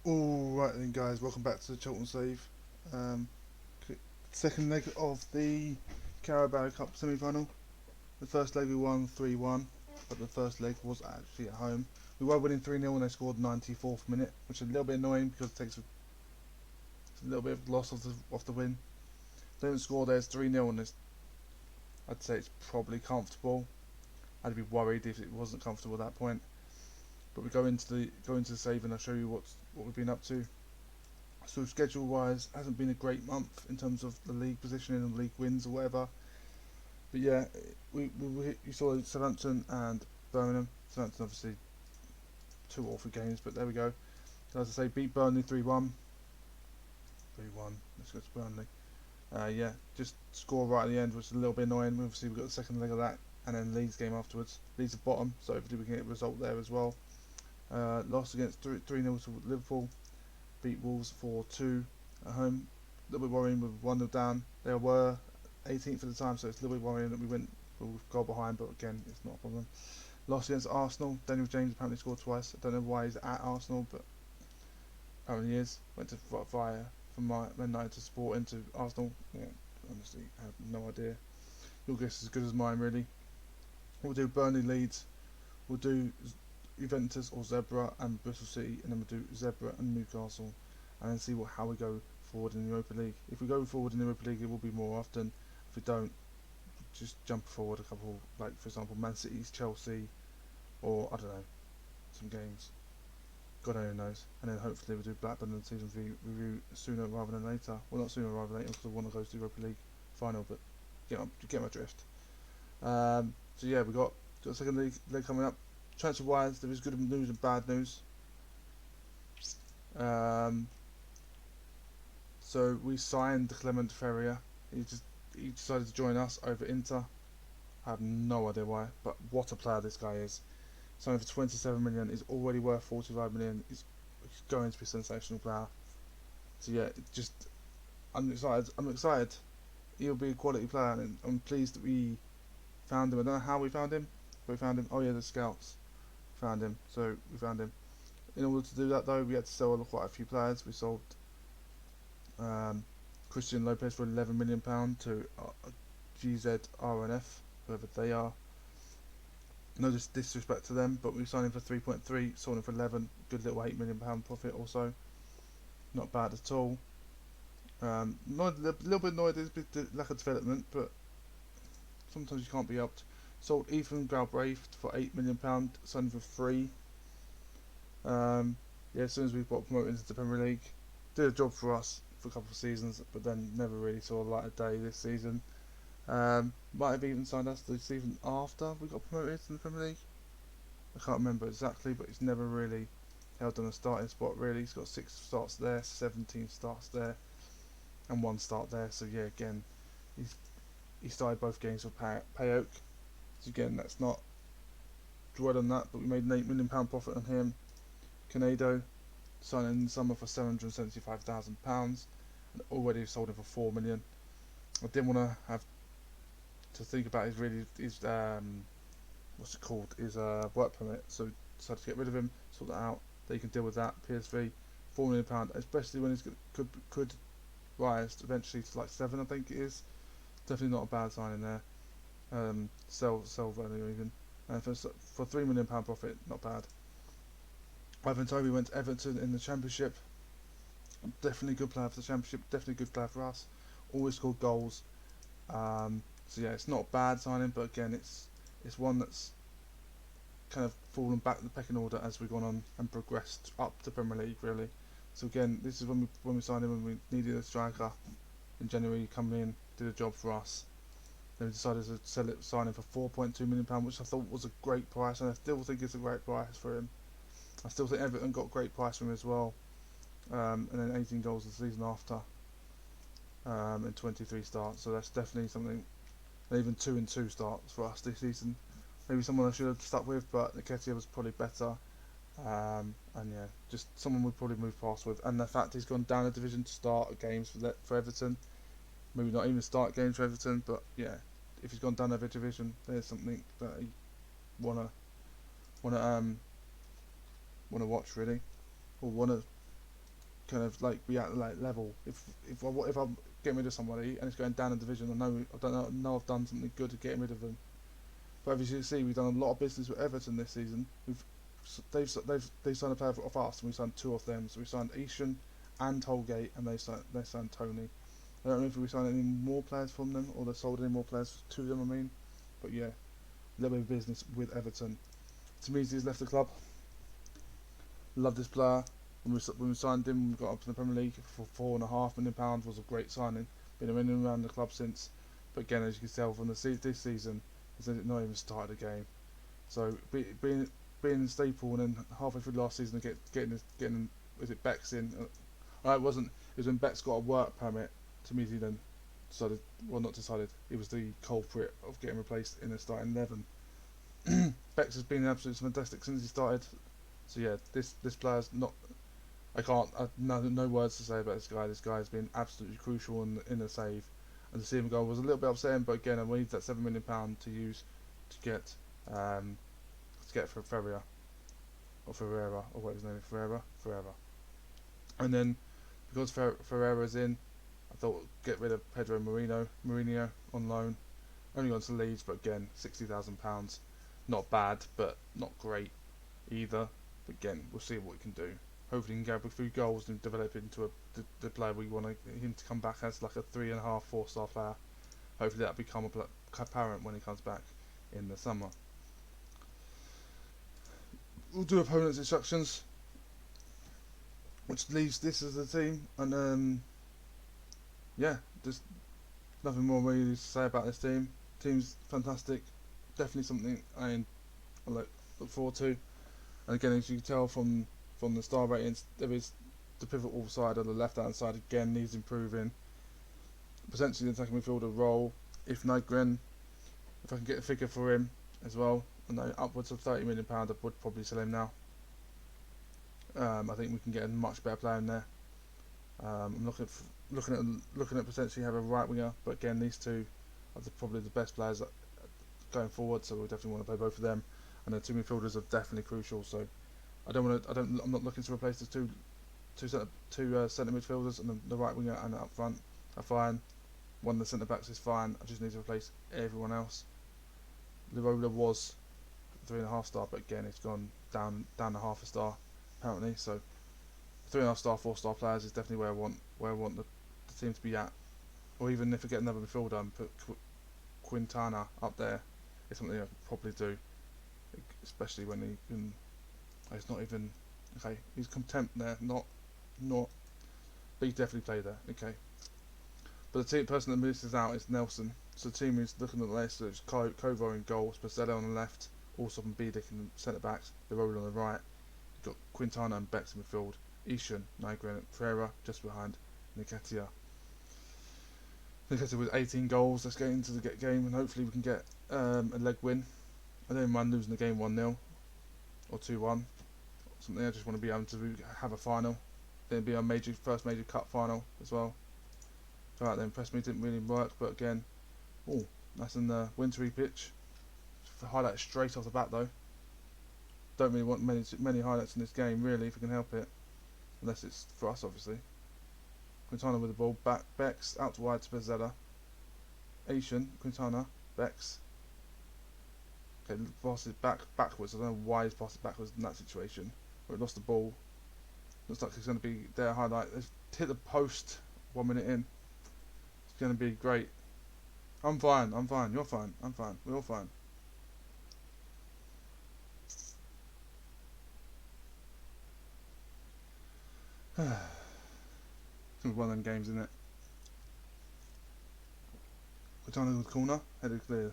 Alright then guys, welcome back to the Charlton Save. Um, Second leg of the Carabao Cup semi-final. The first leg we won 3-1, but the first leg was actually at home. We were winning 3-0 and they scored 94th minute, which is a little bit annoying because it takes a little bit of loss of the win. They don't score, there's 3-0 and I'd say it's probably comfortable. I'd be worried if it wasn't comfortable at that point. But we go into the save and I'll show you what we've been up to. So schedule wise, hasn't been a great month in terms of the league positioning and league wins or whatever. But yeah, you saw Southampton and Birmingham. Southampton obviously two awful games, but there we go. So as I say, beat Burnley 3-1. 3-1. Let's go to Burnley. Yeah, just score right at the end, which is a little bit annoying. Obviously we got the second leg of that, and then Leeds game afterwards. Leeds are bottom, so hopefully we can get a result there as well. Lost against 3-0 to Liverpool. Beat Wolves 4-2 at home. A little bit worrying with 1-0 down. They were 18th at the time, so it's a little bit worrying that we went with a goal behind, but again, it's not a problem. Lost against Arsenal. Daniel James apparently scored twice. I don't know why he's at Arsenal, but apparently he is. Went to via from Man United to Sport into Arsenal. Yeah, honestly, I have no idea. Your guess is as good as mine, really. We'll do Burnley, Leeds. We'll do Juventus or Zebra and Bristol City, and then we'll do Zebra and Newcastle, and then see how we go forward in the Europa League. If we go forward in the Europa League, it will be more often. If we don't, just jump forward a couple, like for example, Man City's, Chelsea, or I don't know, some games. God only knows. And then hopefully we'll do Blackburn and season review sooner rather than later. Well, not sooner rather than later because I want to go to the Europa League final, but get my drift. So yeah, we got the second leg coming up. Transfer wise, there is good news and bad news. So we signed Clement Ferrier. He decided to join us over Inter. I have no idea why, but what a player this guy is. Signed for 27 million. He's already worth 45 million. He's going to be a sensational player. So yeah, I'm excited. I'm excited. He'll be a quality player, and I'm pleased that we found him. I don't know how we found him, but we found him. Oh yeah, the scouts found him. So we found him. In order to do that though, we had to sell quite a few players. We sold Christian Lopez for £11 million to GZRNF, whoever they are. No disrespect to them, but we signed him for 3.3, sold him for 11. Good little £8 million profit also. Not bad at all. Not a little bit annoyed at his lack of development, but sometimes you can't be helped. Sold Ethan Galbraith for £8 million, signed him for 3. Yeah, as soon as we got promoted into the Premier League, did a job for us for a couple of seasons, but then never really saw the light of day this season. Might have even signed us the season after we got promoted to the Premier League. I can't remember exactly, but he's never really held on a starting spot really. He's got 6 starts there, 17 starts there, and 1 start there. So yeah, again, he started both games for Payoke. So again, that's not dwell on that, but we made an £8 million profit on him. Canado signed in the summer for £775,000 and already sold him for £4 million. I didn't want to have to think about his what's it called, his work permit, so decided to get rid of him, sort that out. They can deal with that. PSV, £4 million, especially when he's could rise eventually to like 7, I think it is. Definitely not a bad signing there. Sell value even, and for £3 million profit, not bad. Ivan Toney went to Everton in the Championship. Definitely a good player for the Championship. Definitely a good player for us. Always scored goals. So yeah, it's not a bad signing, but again, it's one that's kind of fallen back the pecking order as we've gone on and progressed up to Premier League really. So again, this is when we signed him when we needed a striker in January. He come in, did a job for us. Then we decided to sign him for £4.2 million, which I thought was a great price, and I still think it's a great price for him. I still think Everton got a great price for him as well. And then 18 goals the season after, and 23 starts. So that's definitely something. And even 2-2 starts for us this season. Maybe someone I should have stuck with, but Nketiah was probably better. And yeah, just someone we'd probably move past with. And the fact he's gone down a division to start games for Everton. Maybe not even start games for Everton, but yeah, if he's gone down a division, there's something that he wanna watch really, or wanna kind of like be at the like level. If I'm getting rid of somebody and it's going down a division, I know I've done something good to getting rid of them. But as you can see, we've done a lot of business with Everton this season. They've signed a player off us, and we signed two of them. So we signed Ishan and Holgate, and they signed Tony. I don't know if we signed any more players from them or they sold any more players to them. I mean, but yeah, a little bit of business with Everton. Tamizi's left the club. Love this player. When we signed him, we got up to the Premier League for £4.5 million. Was a great signing. Been in and around the club since. But again, as you can tell from this season, he's not even started a game. So being a staple, and then halfway through last season, getting was it Beck's in? It wasn't. It was when Beck's got a work permit. Tamizi then decided, well, not decided. He was the culprit of getting replaced in the starting 11. Bex has been absolutely fantastic since he started. So yeah, this player's not. No words to say about this guy. This guy has been absolutely crucial in the save, and to see him go was a little bit upsetting. But again, I need that £7 million to use to get for Ferreira or what his name is, Ferreira. And then because Ferreira's in, I thought get rid of Pedro Mourinho on loan. Only gone to Leeds, but again, £60,000. Not bad, but not great either. But again, we'll see what we can do. Hopefully, he can get a few goals and develop into the player we want him to come back as, like a 3.5, 4-star player. Hopefully, that'll become apparent when he comes back in the summer. We'll do opponents' instructions, which leaves this as a team, and yeah, just nothing more really to say about this team. Team's fantastic, definitely something I look forward to. And again, as you can tell from the star ratings, there is the pivotal side on the left hand side again needs improving. Potentially the attacking midfielder role, if Nygren, if I can get a figure for him as well, I know upwards of £30 million, I would probably sell him now. I think we can get a much better player in there. I'm looking at potentially have a right winger, but again, these two are probably the best players going forward, so we definitely want to play both of them. And the two midfielders are definitely crucial. So I'm not looking to replace the two centre midfielders, and the right winger and up front are fine. One of the centre backs is fine. I just need to replace everyone else. Lirola was 3.5 star, but again, it's gone down to half a star apparently. So 3.5 star, 4-star players is definitely where I want the team to be at. Or even if I get another midfielder and put Quintana up there, it's something I could probably do, especially when he can. He's not even okay. He's contempt there, not. But he definitely played there. Okay. But the person that misses out is Nelson. So the team is looking at the list. So it's Kovo in goal, Spazzello on the left, also from Biedick in the centre backs. The road on the right. You've got Quintana and Bex in midfield. Ishan, Nygren, Ferreira just behind Nketiah. Nketiah with 18 goals. Let's get into the game and hopefully we can get a leg win. I don't mind losing the game 1-0 or 2-1. Something I just want to be able to have a final. Then it'll be our first major cup final as well. Alright, then press me didn't really work, but again, that's in the wintry pitch. For highlights straight off the bat though. Don't really want many highlights in this game really, if we can help it, unless it's for us obviously. Quintana with the ball, Bex out to wide to Bezzella. Asian, Quintana, Bex. Okay, passes backwards. I don't know why he's passed it backwards in that situation. Where he lost the ball. Looks like it's going to be their highlight. They've hit the post 1 minute in. It's going to be great. I'm fine. You're fine. I'm fine. We're all fine. It's going to be one of them games, isn't it? Quintana with corner. Headed clear.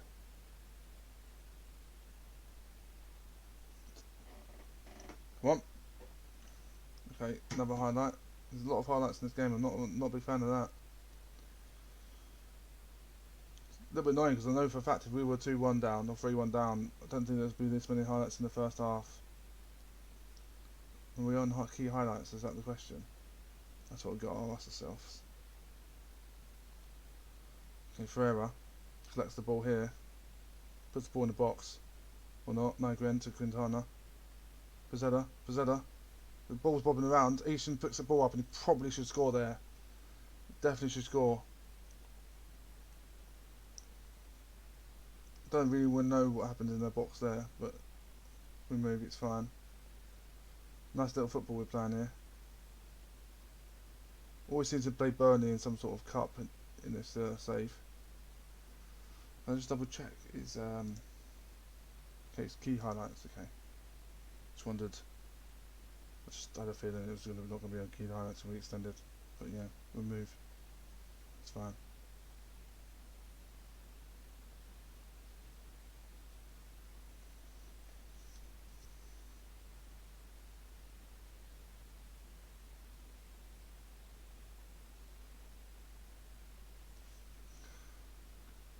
Come on. Okay, another highlight. There's a lot of highlights in this game. I'm not a big fan of that. A little bit annoying because I know for a fact if we were 2-1 down or 3-1 down, I don't think there's been this many highlights in the first half. Are we on key highlights? Is that the question? That's what we've got to ask ourselves. Okay, Ferreira collects the ball here, puts the ball in the box, or not. Nygren to Quintana. Pizzetta The ball's bobbing around. Easton picks the ball up and he probably should score there. Definitely should score. Don't really want to know what happens in the box there, but we move, it's fine. Nice little football we're playing here. Always seems to play Burnley in some sort of cup in this save. I'll just double check. It's okay, it's key highlights, okay. Just wondered. I just had a feeling it was not going to be on key highlights when we extended. But yeah, we'll move. It's fine.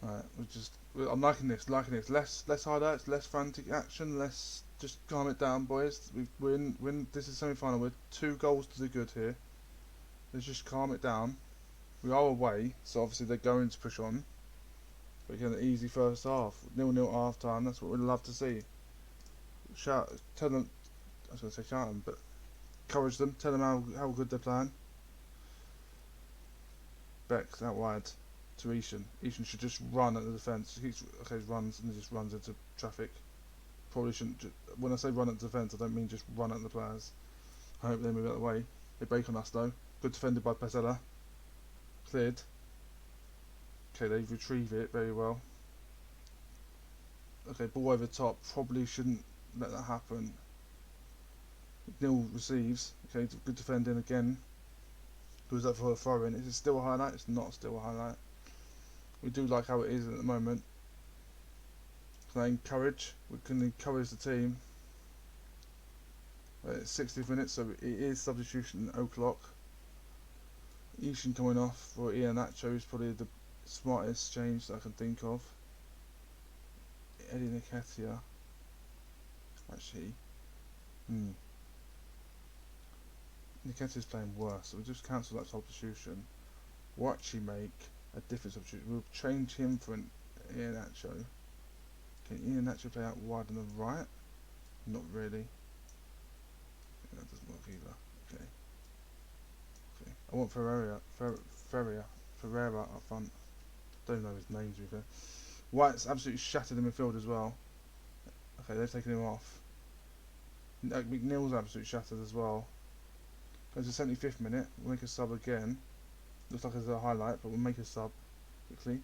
Alright, I'm liking this. Less highlights, less frantic action, less, just calm it down, boys. This is semi-final with 2 goals to the good here. Let's just calm it down. We are away, so obviously they're going to push on. But again, an easy first half, 0-0 at half time. That's what we'd love to see. Tell them. I was going to say shout them, but encourage them. Tell them how good they're playing. Bex out wide to Ishan. Ishan should just run at the defence. He runs and he just runs into traffic. Probably shouldn't. When I say run at the defence, I don't mean just run at the players. I hope they move out of the way. They break on us though. Good defended by Pesella. Cleared. Okay, they retrieve it very well. Okay, ball over the top. Probably shouldn't let that happen. Neil receives. Okay, good defending again. Goes up for a throw in. Is it still a highlight? It's not still a highlight. We do like how it is at the moment. Can I encourage? We can encourage the team. It's 60th minute, so it is substitution at 0:00. Ishan coming off for Ian Nacho is probably the smartest change that I can think of. Eddie Nketiah. Actually. Nketiah's playing worse, so we'll just cancel that substitution. We'll actually make a different substitution. We'll change him for an Ian Nacho. Can Ian Nacho play out wide on the right? Not really. That doesn't work either. Okay. I want Ferreira up front. Don't know his name to be fair. White's absolutely shattered in midfield as well. Okay, they've taken him off. McNeil's absolutely shattered as well. Goes to 75th minute. We'll make a sub again. Looks like it's a highlight, but we'll make a sub quickly.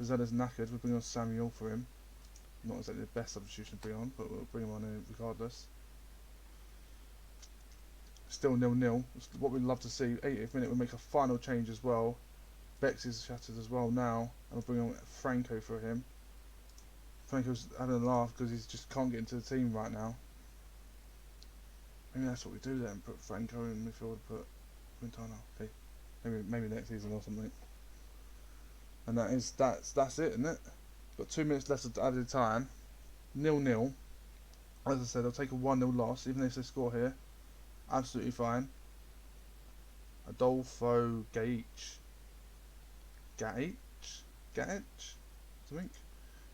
Zella's knackered. We'll bring on Samuel for him. Not exactly the best substitution to bring on, but we'll bring him on regardless. Still 0-0. What we'd love to see. 80th minute, we'll make a final change as well. Bex is shattered as well now, and we'll bring on Franco for him. Franco's having a laugh because he just can't get into the team right now. Maybe that's what we do then. Put Franco in midfield. Put Quintana. Okay. Maybe next season or something. And that's it, isn't it? Got 2 minutes left of added time. 0-0. As I said, I'll take a 1-0 loss, even if they score here. Absolutely fine. Adolfo Gaich, something.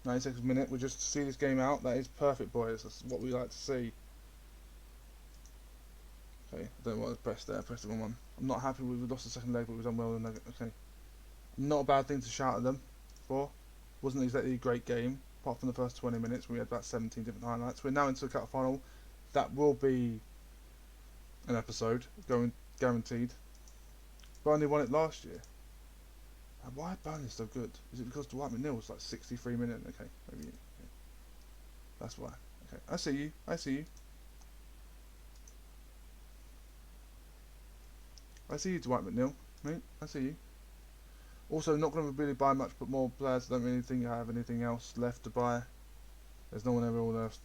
96th minute. We'll just see this game out. That is perfect, boys. That's what we like to see. Okay, I don't know what I pressed there. I pressed the wrong one. I'm not happy we lost the second leg, but we've done well in the okay. Not a bad thing to shout at them for. Wasn't exactly a great game, apart from the first 20 minutes. We had about 17 different highlights. We're now into the cup final. That will be an episode, going guaranteed. Burnley won it last year. And why Burnley so good? Is it because Dwight McNeil was like 63 minutes? Okay, maybe. Okay. That's why. Okay, I see you. I see you. I see you, Dwight McNeil, mate. I see you. Also, not going to really buy much, but more players. I don't really think I have anything else left to buy. There's no one else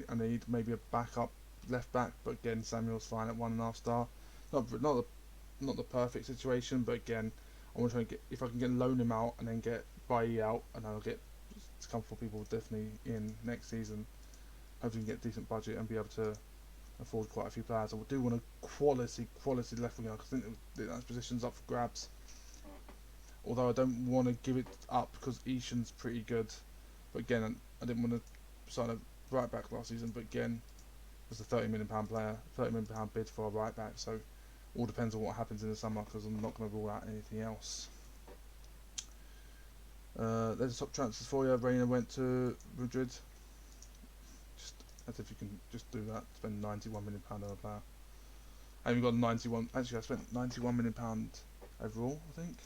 I need. Maybe a backup left back, but again, Samuel's fine at 1.5 star. Not the perfect situation, but again, I want to try and get, if I can loan him out and then get Bailly out, and I'll get a couple of people definitely in next season. Hopefully, get a decent budget and be able to afford quite a few players. I do want a quality left winger because I think that position's up for grabs. Although I don't want to give it up because Ishan's pretty good, but again, I didn't want to sign a right back last season. But again, It's a £30 million player, £30 million bid for a right back. So all depends on what happens in the summer, because I'm not going to rule out anything else. There's the top transfers for you. Reina went to Madrid. Just as if you can just do that, spend £91 million on a player. I even got 91. Actually, I spent £91 million overall, I think.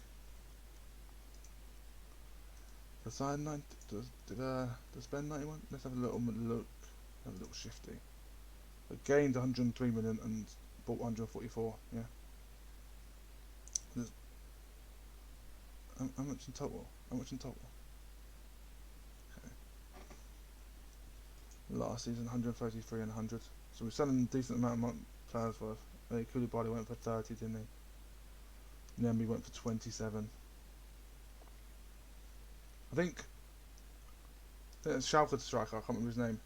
Did I spend 91? Let's have a little look. Have a little shifty. I gained 103 million and bought 144. Yeah. How much in total? How much in total? Okay. Last season, 133 and 100. So we're selling a decent amount of players worth. Koulibaly went for 30, didn't he? Nembi went for 27. I think it's Schalke striker. I can't remember his name.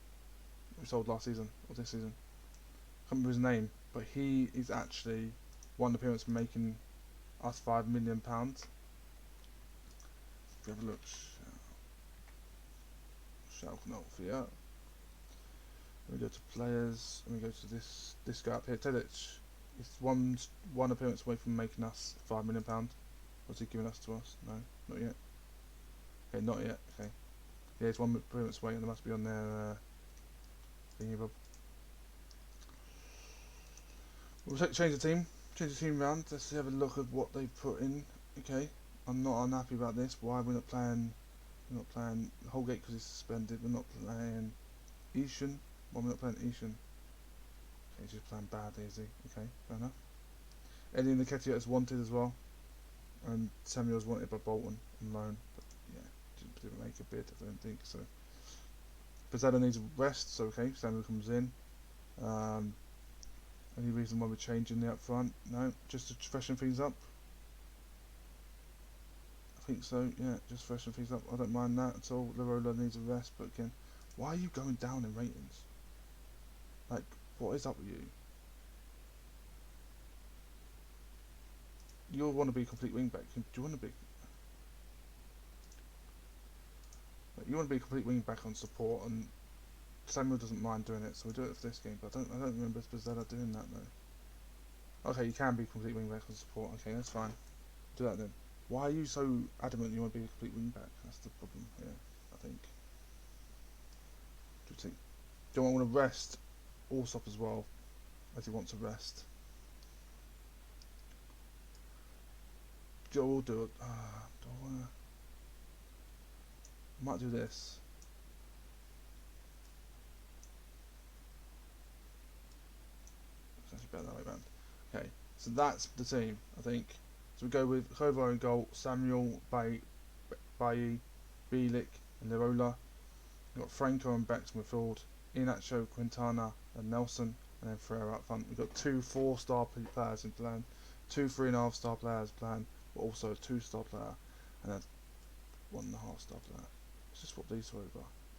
We sold last season or this season. I can't remember his name, but he is actually one appearance for making us £5 million. Let's have a look. Schalke Athletic. We go to players, and we go to this guy up here, Tedic. It's one appearance away from making us £5 million. What's he giving us to us? No, not yet. Okay, not yet. Okay, yeah, it's one appearance away, and there must be on their thingy bob. We'll change the team round. Let's have a look at what they put in. Okay, I'm not unhappy about this. Why we're not playing? We're not playing Holgate because he's suspended. We're not playing Ishan. Why we're not playing Ishan? Okay, he's just playing bad, is he? Okay, fair enough. Eddie and Nketiah is wanted as well, and Samuel's wanted by Bolton on loan. But yeah, didn't make a bid. I don't think so. Pizzada needs a rest, so okay, Samuel comes in. Any reason why we're changing the up front? No, just to freshen things up. I think so, yeah, just freshen things up. I don't mind that at all. Lirola needs a rest, but again, why are you going down in ratings? Like, what is up with you? You want to be a complete wingback. Do you want to be? You want to be a complete wingback on support, and Samuel doesn't mind doing it, so we do it for this game. But I don't remember Pizzada doing that though. Okay, you can be complete wingback on support. Okay, that's fine. Do that then. Why are you so adamant you want to be a complete wingback? That's the problem here, I think. Do you think? Do I want to rest Allsop as well, as he wants to rest? We'll do it. Do I want to? I might do this. It's actually better that way around. Okay, so that's the team, I think. So we go with Kovar in goal, Samuel, Bailly, Bielik, and Lirola. We've got Franco and backs midfield, Iheanacho, Quintana, and Nelson, and then Ferreira up front. We've got 2 4-star players in plan, 2 3.5-star players plan, but also a 2-star player, and a 1.5-star player. Let's just swap these two over.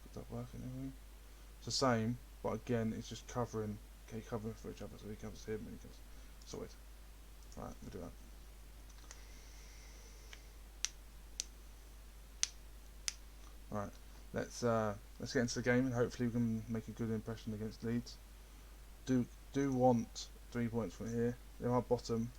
Could that work anyway? It's the same, but again, it's just covering. Okay, covering for each other, so he covers him and he covers. Sorted. Right, we'll do that. Alright, let's get into the game and hopefully we can make a good impression against Leeds. Do want 3 points from here. They're our bottom,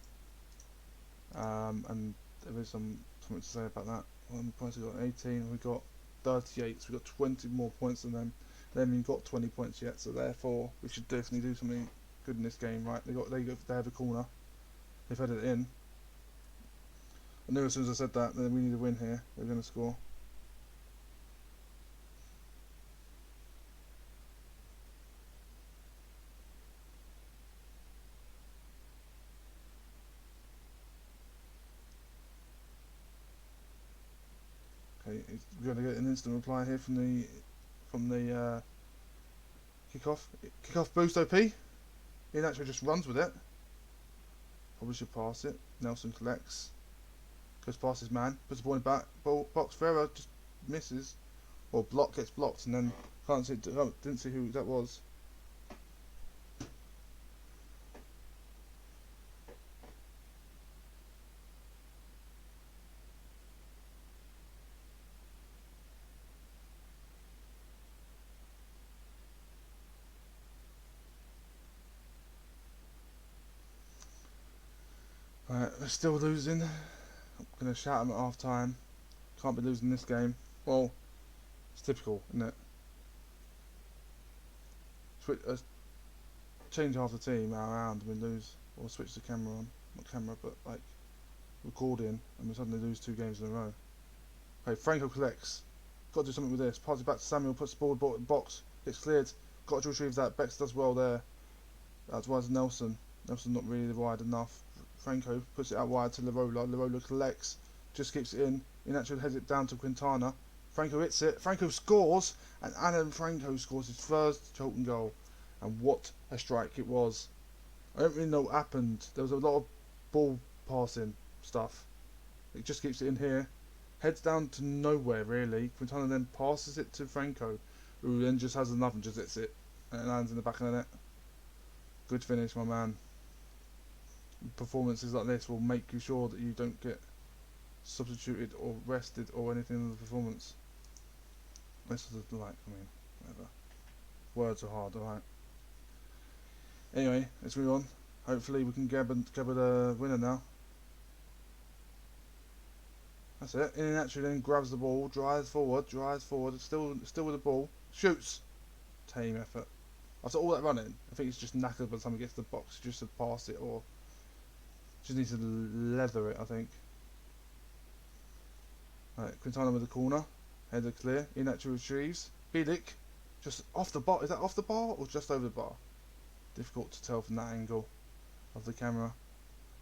and there is something to say about that. How many points we got? 18. We got 38. So we got 20 more points than them. They haven't even got 20 points yet. So therefore, we should definitely do something good in this game. Right? They have a corner. They've had it in. I knew as soon as I said that we need a win here. They're going to score. Okay, we're going to get an instant reply here from the kickoff boost OP. He actually just runs with it. Probably should pass it. Nelson collects, goes past his man, puts the ball in back box. Ferreira just misses, or gets blocked, and then didn't see who that was. Right, we're still losing. I'm gonna shout them at half time. Can't be losing this game. Well, it's typical, isn't it? Change half the team around and we lose, or switch the camera on. Not camera, but like recording, and we suddenly lose 2 games in a row. Okay, Franco collects. Got to do something with this. Passes it back to Samuel, puts the ball in box, gets cleared. Got to retrieve that. Bex does well there. That's wide to Nelson. Nelson not really wide enough. Franco puts it out wide to Larola. Larola collects, just keeps it in. Inacho heads it down to Quintana. Franco hits it. Franco scores, and Adam Franco scores his first Charlton goal. And what a strike it was. I don't really know what happened. There was a lot of ball passing stuff. It just keeps it in here. Heads down to nowhere really. Quintana then passes it to Franco, who then just has enough and just hits it. And it lands in the back of the net. Good finish, my man. Performances like this will make you sure that you don't get substituted or rested or anything in the performance. This is like, I mean, whatever. Words are hard, alright. Anyway, let's move on. Hopefully we can grab a winner now. That's it. In and actually then grabs the ball, drives forward, still with the ball, shoots. Tame effort. After all that running, I think he's just knackered by the time he gets to the box, just to pass it or just needs to leather it, I think. Right, Quintana with the corner, header clear, Inacho retrieves. Bilic, just off the bar. Is that off the bar or just over the bar? Difficult to tell from that angle of the camera.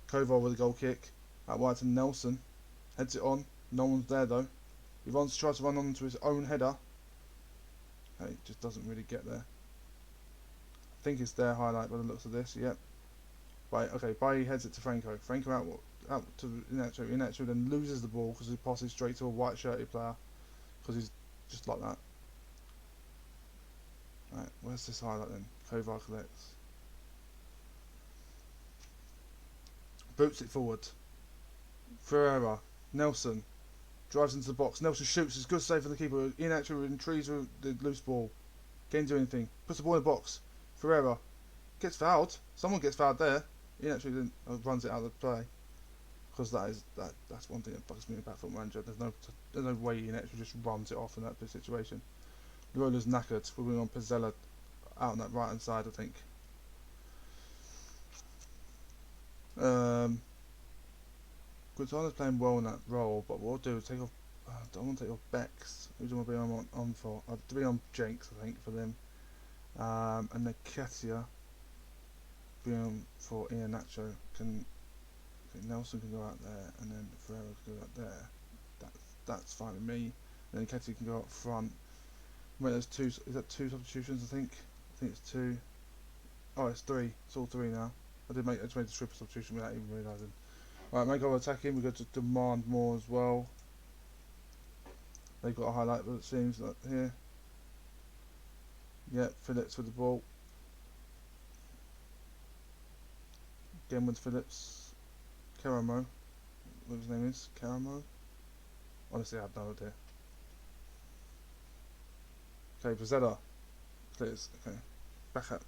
Kovar with a goal kick, out wide to Nelson, heads it on. No one's there though. He tries to run onto his own header. Okay, just doesn't really get there. I think it's their highlight by the looks of this. Yep. Right. Okay. Bailly heads it to Franco. Franco out to Inacho. Inacho then loses the ball because he passes straight to a white shirted player because he's just like that. Right. Where's this highlight then? Kovar collects. Boots it forward. Ferreira. Nelson drives into the box. Nelson shoots. It's a good save for the keeper. Inacho retrieves the loose ball. Can't do anything. Puts the ball in the box. Ferreira gets fouled. Someone gets fouled there. Inacho then runs it out of the play. Because that's one thing that bugs me about Football Manager. There's no way Inacho just runs it off in that situation. Lurola's knackered. We're going on Pizzella out on that right hand side, I think. Quintana's playing well in that role, but what I'll do is take off. I don't want to take off Bex. Who do I want to be on for? I'll be on Jenks, I think, for them. And then Ketia be on for Iheanacho. Nelson can go out there, and then Ferreira can go out there. That's fine with me. And then Ketia can go up front. Wait, there's 2. Is that 2 substitutions? I think it's 2. Oh, it's 3. It's all 3 now. I just made a triple substitution without even realising. Right, make our attacking. We've got to demand more as well. They've got a highlight, but it seems like here. Yep, Phillips with the ball. Again with Phillips. Karamo. What his name is? Karamo? Honestly, I have no idea. Okay, Pizzella. Clears. Okay. Back up.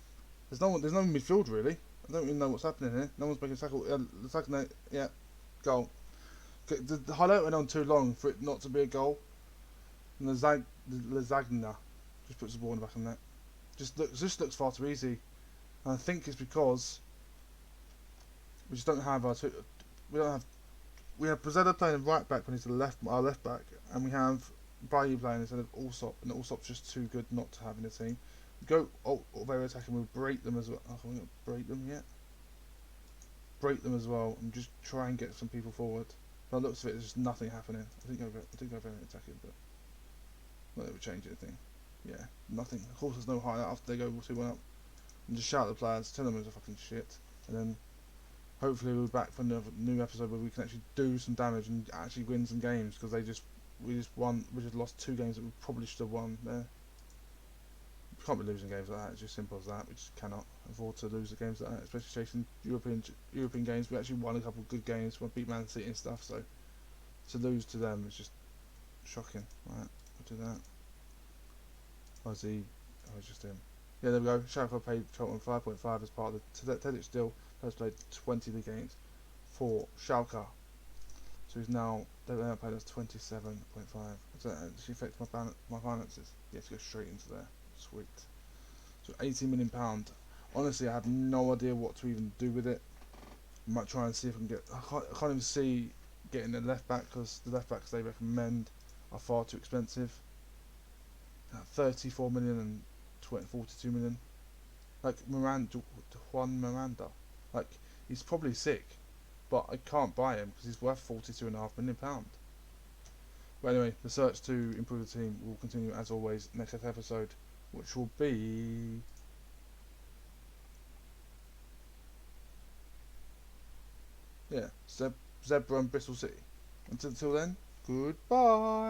There's no midfield really. I don't really know what's happening here. No one's making a tackle. The tackle, yeah, goal. Okay, the highlight went on too long for it not to be a goal. And Lasagna just puts the ball in the back of the net. Just looks far too easy. And I think it's because we just don't have we have Pizzella playing right back when he's our left back, and we have Bailly playing instead of Allsop, and Allsop's just too good not to have in the team. Go very attacking, we'll break them as well. Oh, we not break them yet. Break them as well, and just try and get some people forward. By the looks of it, there's just nothing happening. I did go very attacking, but not that would change anything. Yeah, nothing. Of course, there's no highlight after they go 2-1 up, and just shout at the players, tell them it's a fucking shit, and then hopefully we'll be back for another new episode where we can actually do some damage and actually win some games, because we just lost 2 games that we probably should have won there. We can't be losing games like that. It's just simple as that. We just cannot afford to lose the games like that, especially chasing European games. We actually won a couple of good games. We beat Man City and stuff. So to lose to them is just shocking. Right, we'll do that. Oh, is he? Oh, it's just him. Yeah, there we go. Sheriff paid Charlton 5.5 as part of the Tedic deal. Has played 20 league games, for Schalke. So he's now, they're now paid us 27.5. Does that actually affect my finances? Yeah, to go straight into there. Sweet. So £18 million. Honestly, I have no idea what to even do with it. I might try and see if I can get. I can't even see getting a left back because the left backs they recommend are far too expensive. 34 million and 42 million. Like Juan Miranda. Like, he's probably sick, but I can't buy him because he's worth £42.5 million. But anyway, the search to improve the team will continue as always next episode, which will be Zebra and Bristol City. Until then, goodbye.